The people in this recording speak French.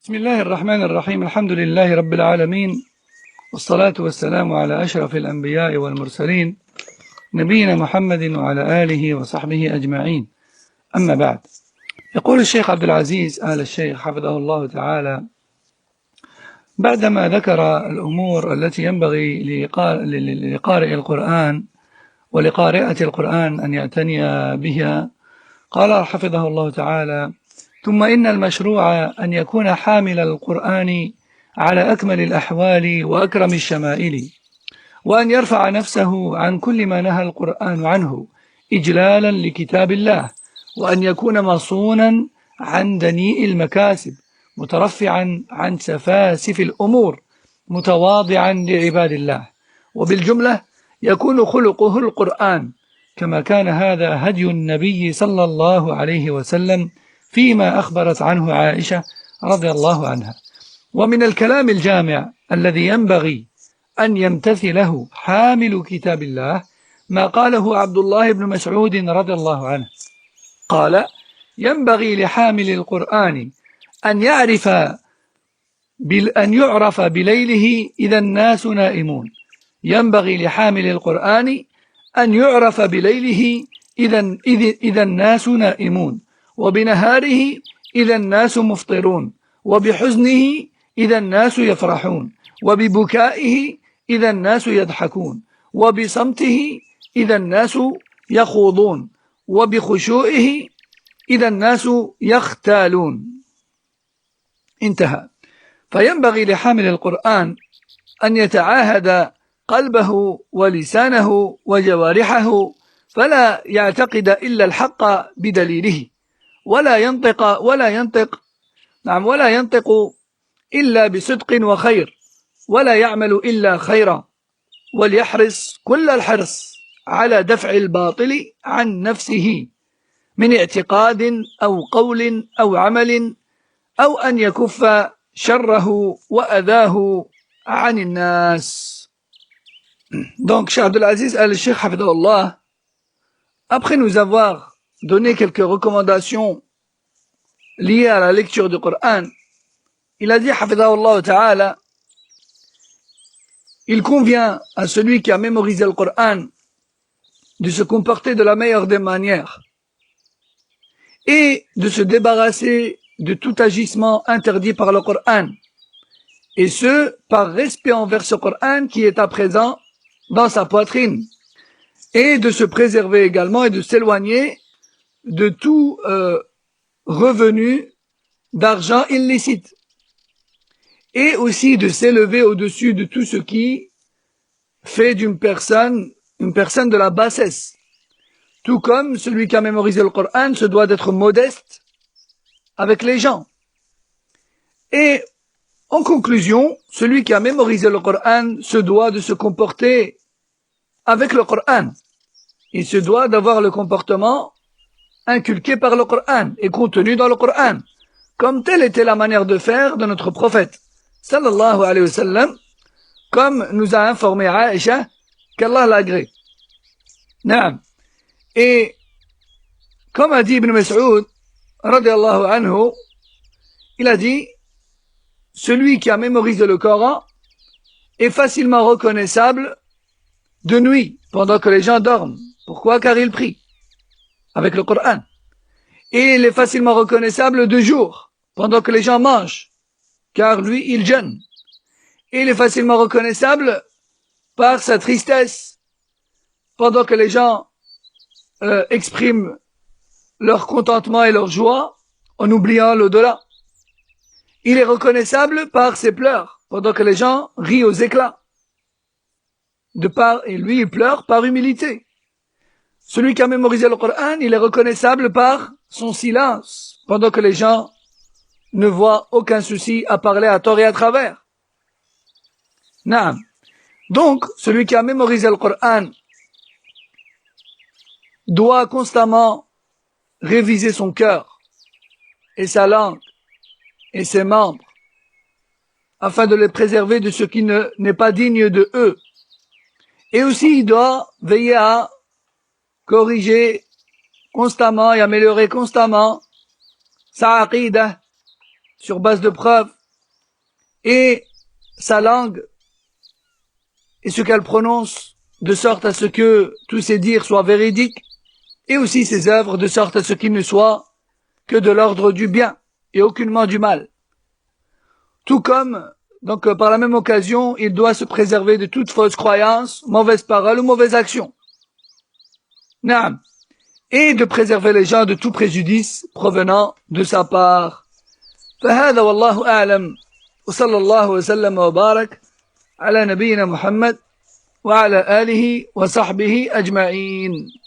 بسم الله الرحمن الرحيم. الحمد لله رب العالمين، والصلاة والسلام على أشرف الأنبياء والمرسلين نبينا محمد وعلى آله وصحبه أجمعين. أما بعد، يقول الشيخ عبد العزيز آل الشيخ حفظه الله تعالى بعدما ذكر الأمور التي ينبغي لقارئ القرآن ولقارئة القرآن أن يعتني بها، قال حفظه الله تعالى: ثم إن المشروع أن يكون حامل القرآن على أكمل الأحوال وأكرم الشمائل، وأن يرفع نفسه عن كل ما نهى القرآن عنه إجلالا لكتاب الله، وأن يكون مصونا عن دنيء المكاسب، مترفعا عن سفاسف الأمور، متواضعا لعباد الله. وبالجملة يكون خلقه القرآن، كما كان هذا هدي النبي صلى الله عليه وسلم فيما أخبرت عنه عائشة رضي الله عنها. ومن الكلام الجامع الذي ينبغي أن يمتثله حامل كتاب الله ما قاله عبد الله بن مسعود رضي الله عنه، قال: ينبغي لحامل القرآن أن يعرف بليله إذا الناس نائمون. ينبغي لحامل القرآن أن يعرف بليله إذا الناس نائمون، وبنهاره إذا الناس مفطرون، وبحزنه إذا الناس يفرحون، وببكائه إذا الناس يضحكون، وبصمته إذا الناس يخوضون، وبخشوعه إذا الناس يختالون. انتهى. فينبغي لحامل القرآن أن يتعاهد قلبه ولسانه وجوارحه، فلا يعتقد إلا الحق بدليله، ولا ينطق إلا بصدق وخير، ولا يعمل إلا خيرا، وليحرص كل الحرص على دفع الباطل عن نفسه من اعتقاد أو قول أو عمل، أو أن يكف شره وأذاه عن الناس. Donc, Cheikh Abdelaziz Al-Sheikh Hafidahullah, après nous avoir donné quelques recommandations liées à la lecture du Coran, il a dit Hafidahullah Ta'ala: il convient à celui qui a mémorisé le Coran de se comporter de la meilleure des manières et de se débarrasser de tout agissement interdit par le Coran, et ce par respect envers ce Coran qui est à présent dans sa poitrine, et de se préserver également et de s'éloigner de tout revenu d'argent illicite, et aussi de s'élever au-dessus de tout ce qui fait d'une personne une personne de la bassesse. Tout comme celui qui a mémorisé le Coran se doit d'être modeste avec les gens. Et en conclusion, celui qui a mémorisé le Coran se doit de se comporter avec le Coran. Il se doit d'avoir le comportement inculqué par le Coran et contenu dans le Coran, comme telle était la manière de faire de notre prophète, sallallahu alayhi wa sallam, comme nous a informé Aïcha, qu'Allah l'agrée. Naam. Et comme a dit Ibn Mas'ud, radiyallahu anhu, il a dit: celui qui a mémorisé le Coran est facilement reconnaissable de nuit, pendant que les gens dorment. Pourquoi? Car il prie avec le Coran. Et il est facilement reconnaissable de jour, pendant que les gens mangent, car lui, il jeûne. Et il est facilement reconnaissable par sa tristesse, pendant que les gens expriment leur contentement et leur joie en oubliant l'au-delà. Il est reconnaissable par ses pleurs, pendant que les gens rient aux éclats. Et lui, il pleure par humilité. Celui qui a mémorisé le Coran, il est reconnaissable par son silence, pendant que les gens ne voient aucun souci à parler à tort et à travers. Naam. Donc, celui qui a mémorisé le Coran doit constamment réviser son cœur et sa langue et ses membres, afin de les préserver de ce qui n'est pas digne de eux. Et aussi, il doit veiller à corriger constamment et améliorer constamment sa aqidah, sur base de preuves, et sa langue et ce qu'elle prononce, de sorte à ce que tous ses dires soient véridiques, et aussi ses œuvres, de sorte à ce qu'ils ne soient que de l'ordre du bien et aucunement du mal. Tout comme, donc par la même occasion, il doit se préserver de toute fausse croyance, mauvaise parole ou mauvaise action. Naam. Et de préserver les gens de tout préjudice provenant de sa part. فهذا والله أعلم وصلى الله وسلم وبارك على نبينا محمد وعلى آله وصحبه أجمعين.